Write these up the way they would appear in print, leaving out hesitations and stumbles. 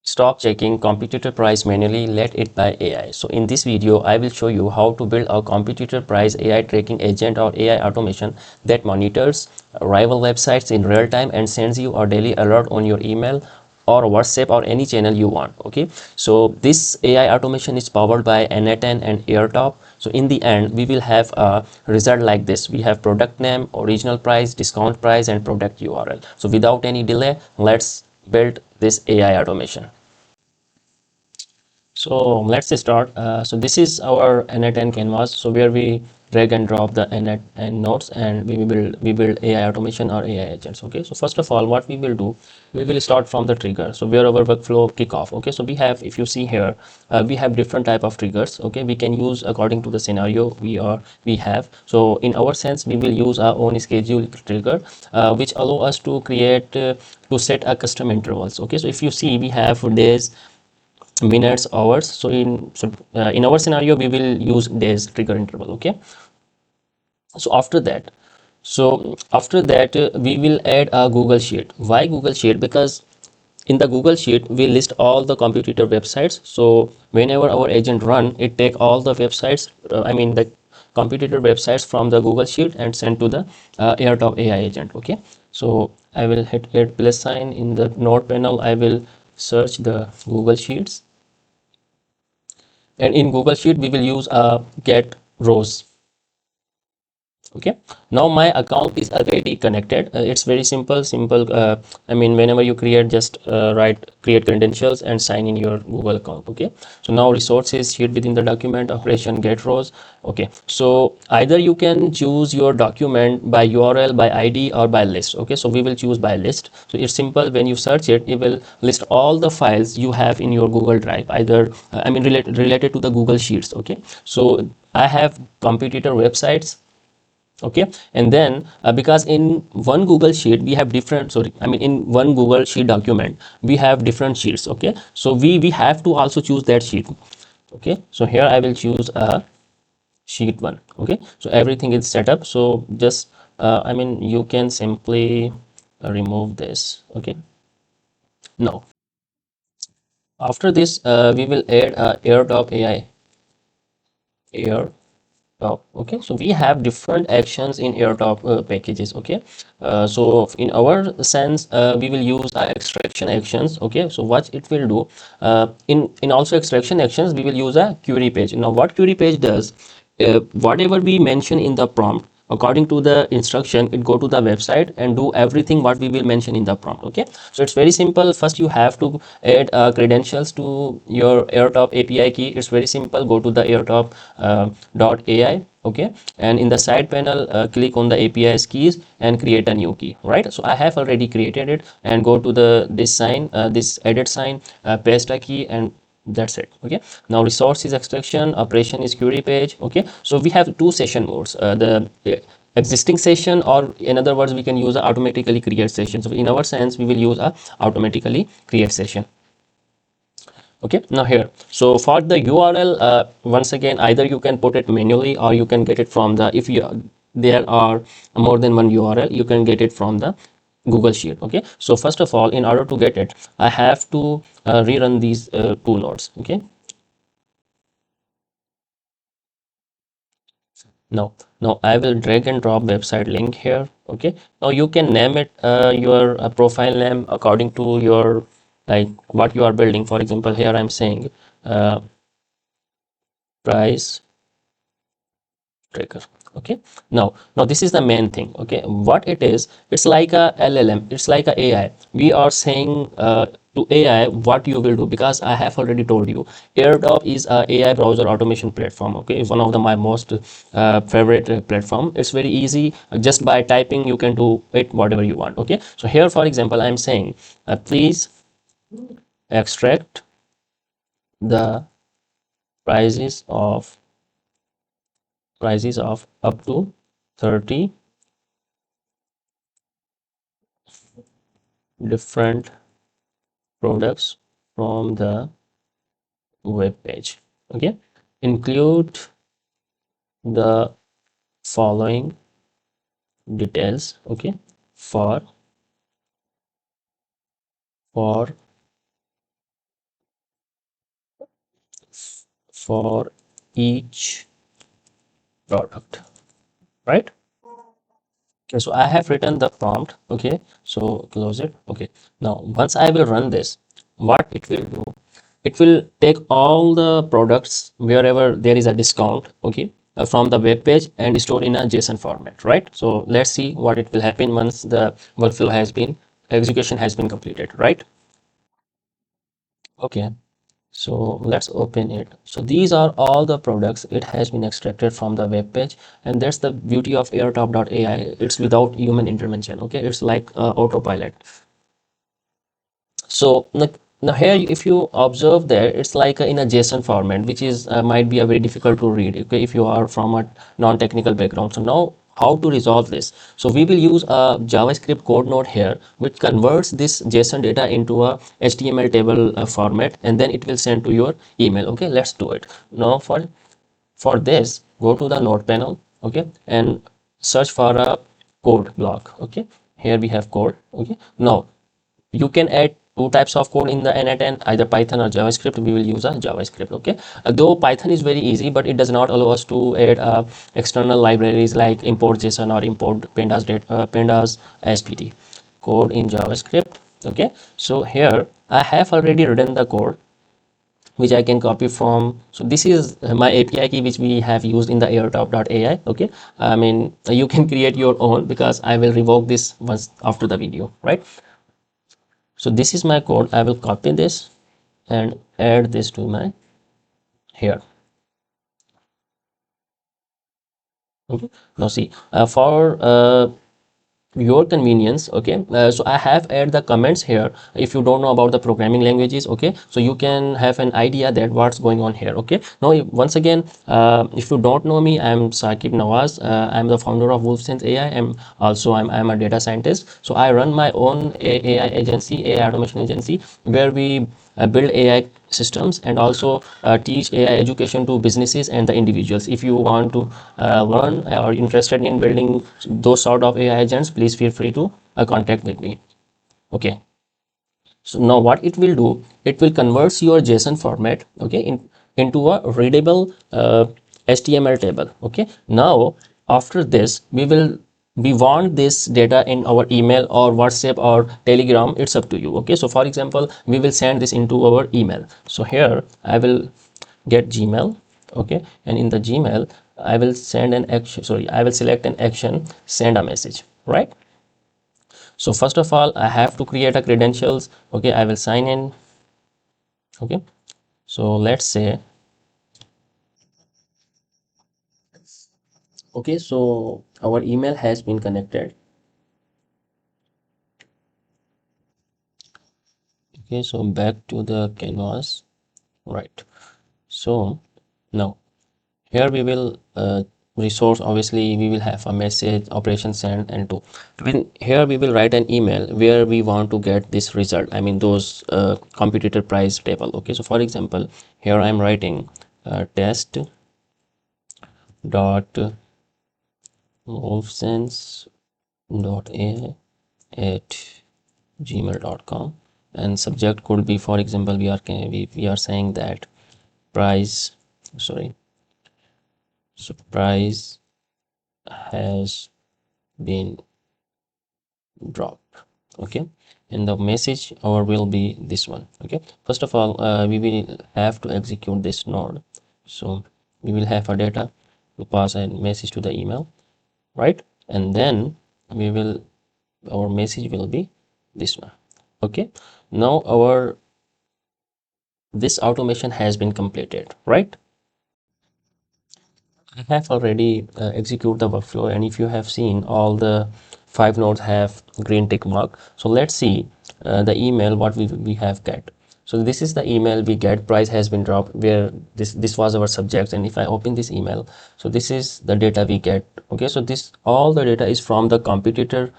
Stop checking competitor price manually, let it by AI. So in this video, I will show you how to build a competitor price AI tracking agent or AI automation that monitors rival websites in real time and sends you a daily alert on your email or WhatsApp or any channel you want. Okay, so this AI automation is powered by n8n and Airtop. So in the end, we will have a result like this. We have product name, original price, discount price, and product URL. So without any delay, let's build this AI automation. So let's start. So this is our n8n canvas. So where we drag and drop the n8n nodes and we build AI automation or AI agents. Okay. So first of all, what we will do, we will start from the trigger. So where our workflow kick off. Okay. So we have, if you see here, we have different type of triggers. Okay. We can use according to the scenario we have. So in our sense, we will use our own schedule trigger, which allow us to create to set a custom intervals. Okay. So if you see, we have days, minutes, hours. So in our scenario we will use days trigger interval. Okay, so after that we will add a Google sheet. Why Google sheet? Because in the Google sheet we list all the competitor websites. So whenever our agent run, it take all the websites, I mean the competitor websites from the Google sheet and send to the Airtop AI agent. Okay, so I will hit add plus sign. In the node panel I will search the Google sheets, and in Google Sheet we will use get rows. Okay, now my account is already connected. It's very simple. I mean, whenever you create, just write create credentials and sign in your Google account. Okay, so now resources sheet within the document, operation get rows. Okay, so either you can choose your document by URL, by ID, or by list. Okay, so we will choose by list. So it's simple. When you search it, it will list all the files you have in your Google Drive, either I mean related to the Google Sheets. Okay, so I have competitor websites. Okay, and then because in one Google sheet we have different, sorry, I mean in one Google sheet document we have different sheets. Okay, so we have to also choose that sheet. Okay, so here I will choose a sheet one. Okay, so everything is set up. So just I mean you can simply remove this. Okay, now after this we will add Airtop AI air top. Okay, so we have different actions in Airtop packages. Okay, so in our sense we will use extraction actions. Okay, so what it will do, in also extraction actions we will use a query page. Now what query page does, whatever we mention in the prompt, according to the instruction, it go to the website and do everything what we will mention in the prompt. Okay, so it's very simple. First you have to add credentials to your Airtop API key. It's very simple. Go to the Airtop .ai. Okay, and in the side panel click on the API's keys and create a new key. Right, so I have already created it, and go to the this sign, this edit sign, paste a key, and that's it. Okay, now resource is extraction, operation is query page. Okay, so we have two session modes, the existing session, or in other words we can use a automatically create session. So in our sense we will use a automatically create session. Okay, now here, so for the URL, once again, either you can put it manually or you can get it from the, if you there are more than one URL, you can get it from the Google Sheet. Okay, so first of all, in order to get it, I have to rerun these two nodes. Okay, now I will drag and drop website link here. Okay, now you can name it your profile name according to your, like what you are building. For example, here I'm saying uh, price tracker. Okay, now this is the main thing. Okay, what it is, it's like a LLM, it's like a AI. We are saying to AI what you will do, because I have already told you Airtop is a AI browser automation platform. Okay, it's one of the my most favorite platform. It's very easy. Just by typing you can do it whatever you want. Okay, so here for example I'm saying please extract the prices of up to 30 different products from the web page. Okay, include the following details. Okay, for for each product, right? Okay, so I have written the prompt. Okay, so close it. Okay, now once I will run this, what it will do, it will take all the products wherever there is a discount, okay, from the web page and store in a JSON format, right? So let's see what it will happen once the workflow has been execution has been completed, right? Okay, so let's open it. So these are all the products. It has been extracted from the web page, and that's the beauty of airtop.ai. It's without human intervention. Okay, it's like autopilot. So now here, if you observe there, it's like in a JSON format, which is might be a very difficult to read. Okay, if you are from a non-technical background. So now how to resolve this? So we will use a JavaScript code node here, which converts this JSON data into a HTML table format, and then it will send to your email. Okay, let's do it now. For this, go to the node panel. Okay, and search for a code block. Okay, here we have code. Okay, now you can add two types of code in the n8n, either Python or JavaScript. We will use a JavaScript. Okay, though Python is very easy, but it does not allow us to add external libraries like import JSON or import pandas data, pandas spt code in JavaScript. Okay, so here I have already written the code which I can copy from. So this is my API key which we have used in the airtop.ai. Okay, I mean you can create your own because I will revoke this once after the video, right? So this is my code. I will copy this and add this to my here. Okay, now see, for your convenience, okay, so I have add the comments here. If you don't know about the programming languages, okay, so you can have an idea that what's going on here. Okay, now once again, if you don't know me, I'm Saqib Nawaz. I'm the founder of WolfXense AI. I'm a data scientist. So I run my own AI agency, AI automation agency, where we build AI systems and also teach AI education to businesses and the individuals. If you want to learn or interested in building those sort of AI agents, please feel free to contact with me. Okay. So now what it will do, it will convert your JSON format, okay, into a readable HTML table. Okay. Now after this, we want this data in our email or WhatsApp or Telegram. It's up to you. Okay. So for example, we will send this into our email. So here I will get Gmail. Okay. And in the Gmail, I will send an action. Sorry, I will select an action, send a message, right? So first of all, I have to create a credentials. Okay, I will sign in. Okay, so let's say, okay, so our email has been connected. Okay, so back to the canvas, right? So now here we will resource, obviously we will have a message, operation send, and to when here we will write an email where we want to get this result, I mean those competitor price table. Okay, so for example, here I'm writing test dot wolfsense dot a at gmail.com, and subject could be, for example, we are saying that price, sorry, so price has been dropped. Okay, and the message our will be this one. Okay, first of all, we will have to execute this node. So we will have a data to pass a message to the email, right? And then we will, our message will be this one. Okay, now our this automation has been completed, right? I have already executed the workflow, and if you have seen, all the 5 nodes have green tick mark. So let's see the email what we have get. So this is the email we get, price has been dropped, where this was our subject. And if I open this email, so this is the data we get. Okay, so this all the data is from the competitor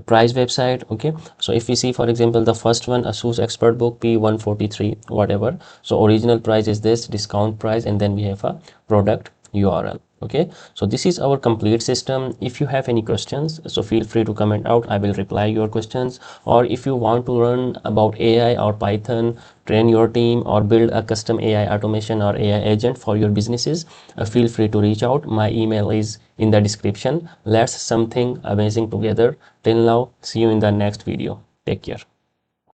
price website. Okay, so if we see, for example, the first one, ASUS expert book P143 whatever, so original price is this, discount price, and then we have a product URL. Okay, so this is our complete system. If you have any questions, so feel free to comment out, I will reply your questions. Or if you want to learn about AI or Python train your team, or build a custom AI automation or AI agent for your businesses, feel free to reach out. My email is in the description. Let's something amazing together. Till now, see you in the next video. Take care.